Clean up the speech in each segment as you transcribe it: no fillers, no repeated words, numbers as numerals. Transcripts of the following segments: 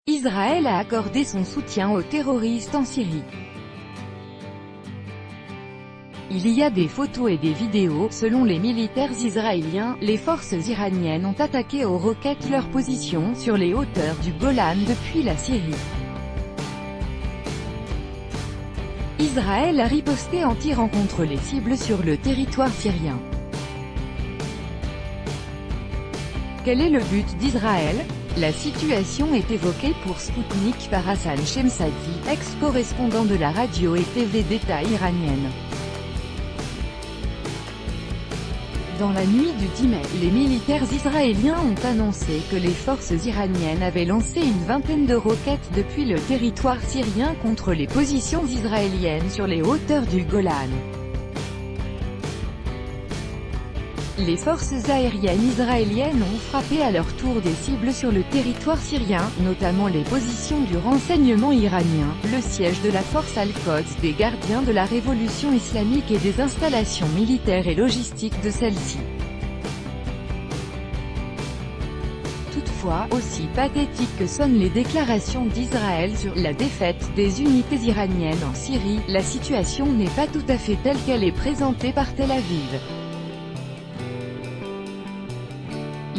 Israël a accordé son soutien aux terroristes en Syrie. Il y a des photos et des vidéos. Selon les militaires israéliens, les forces iraniennes ont attaqué aux roquettes leur position sur les hauteurs du Golan depuis la Syrie. Israël a riposté en tirant contre les cibles sur le territoire syrien. Quel est le but d'Israël? La situation est évoquée pour Sputnik par Hassan Shemsadi, ex-correspondant de la radio et TV d'État iranienne. Dans la nuit du 10 mai, les militaires israéliens ont annoncé que les forces iraniennes avaient lancé une vingtaine de roquettes depuis le territoire syrien contre les positions israéliennes sur les hauteurs du Golan. Les forces aériennes israéliennes ont frappé à leur tour des cibles sur le territoire syrien, notamment les positions du renseignement iranien, le siège de la force Al-Quds des gardiens de la révolution islamique et des installations militaires et logistiques de celle-ci. Toutefois, aussi pathétiques que sonnent les déclarations d'Israël sur la défaite des unités iraniennes en Syrie, la situation n'est pas tout à fait telle qu'elle est présentée par Tel Aviv.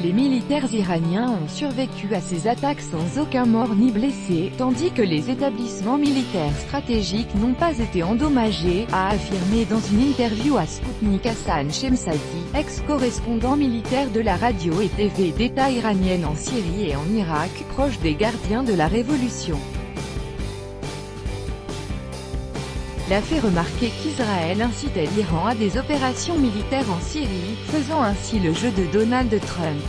Les militaires iraniens ont survécu à ces attaques sans aucun mort ni blessé, tandis que les établissements militaires stratégiques n'ont pas été endommagés, a affirmé dans une interview à Sputnik Hassan Shemsadi, ex-correspondant militaire de la radio et TV d'État iranienne en Syrie et en Irak, proche des gardiens de la révolution. Il a fait remarquer qu'Israël incitait l'Iran à des opérations militaires en Syrie, faisant ainsi le jeu de Donald Trump.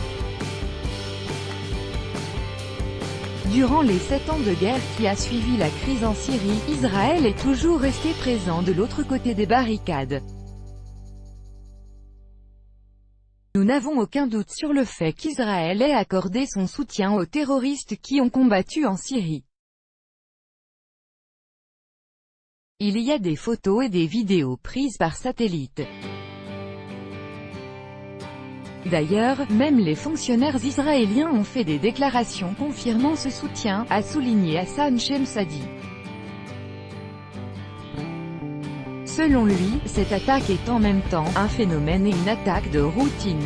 Durant les 7 ans de guerre qui a suivi la crise en Syrie, Israël est toujours resté présent de l'autre côté des barricades. Nous n'avons aucun doute sur le fait qu'Israël ait accordé son soutien aux terroristes qui ont combattu en Syrie. Il y a des photos et des vidéos prises par satellite. D'ailleurs, même les fonctionnaires israéliens ont fait des déclarations confirmant ce soutien, a souligné Hassan Shemsadi. Selon lui, cette attaque est en même temps un phénomène et une attaque de routine.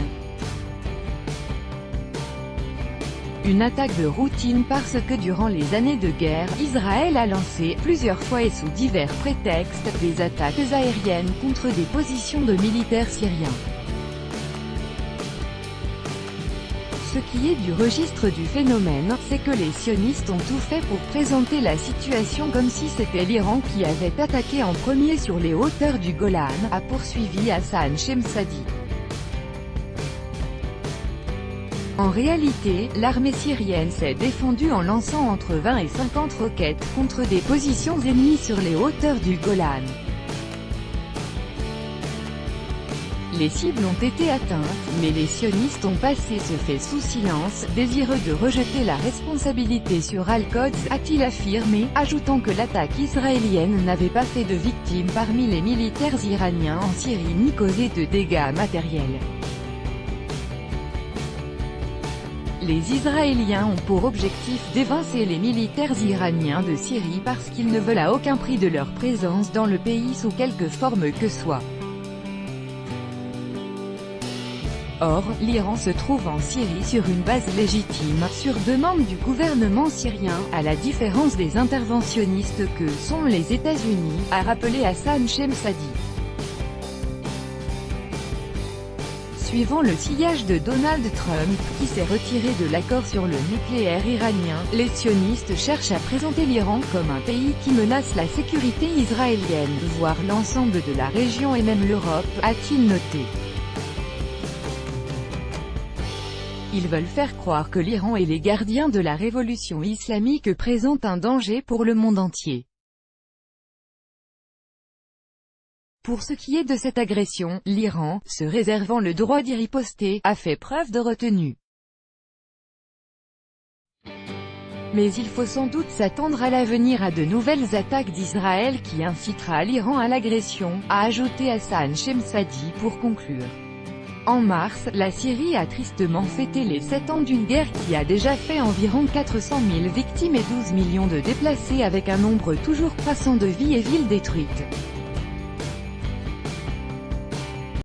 Une attaque de routine parce que durant les années de guerre, Israël a lancé, plusieurs fois et sous divers prétextes, des attaques aériennes contre des positions de militaires syriens. Ce qui est du registre du phénomène, c'est que les sionistes ont tout fait pour présenter la situation comme si c'était l'Iran qui avait attaqué en premier sur les hauteurs du Golan, a poursuivi Hassan Shemsadi. En réalité, l'armée syrienne s'est défendue en lançant entre 20 et 50 roquettes contre des positions ennemies sur les hauteurs du Golan. Les cibles ont été atteintes, mais les sionistes ont passé ce fait sous silence, désireux de rejeter la responsabilité sur Al-Quds, a-t-il affirmé, ajoutant que l'attaque israélienne n'avait pas fait de victimes parmi les militaires iraniens en Syrie ni causé de dégâts matériels. Les Israéliens ont pour objectif d'évincer les militaires iraniens de Syrie parce qu'ils ne veulent à aucun prix de leur présence dans le pays sous quelque forme que soit. Or, l'Iran se trouve en Syrie sur une base légitime, sur demande du gouvernement syrien, à la différence des interventionnistes que sont les États-Unis, a rappelé Hassan Shemsadi. Suivant le sillage de Donald Trump, qui s'est retiré de l'accord sur le nucléaire iranien, les sionistes cherchent à présenter l'Iran comme un pays qui menace la sécurité israélienne, voire l'ensemble de la région et même l'Europe, a-t-il noté. Ils veulent faire croire que l'Iran et les gardiens de la révolution islamique présentent un danger pour le monde entier. Pour ce qui est de cette agression, l'Iran, se réservant le droit d'y riposter, a fait preuve de retenue. Mais il faut sans doute s'attendre à l'avenir à de nouvelles attaques d'Israël qui incitera l'Iran à l'agression, a ajouté Hassan Shemsadi pour conclure. En mars, la Syrie a tristement fêté les 7 ans d'une guerre qui a déjà fait environ 400 000 victimes et 12 millions de déplacés avec un nombre toujours croissant de vies et villes détruites.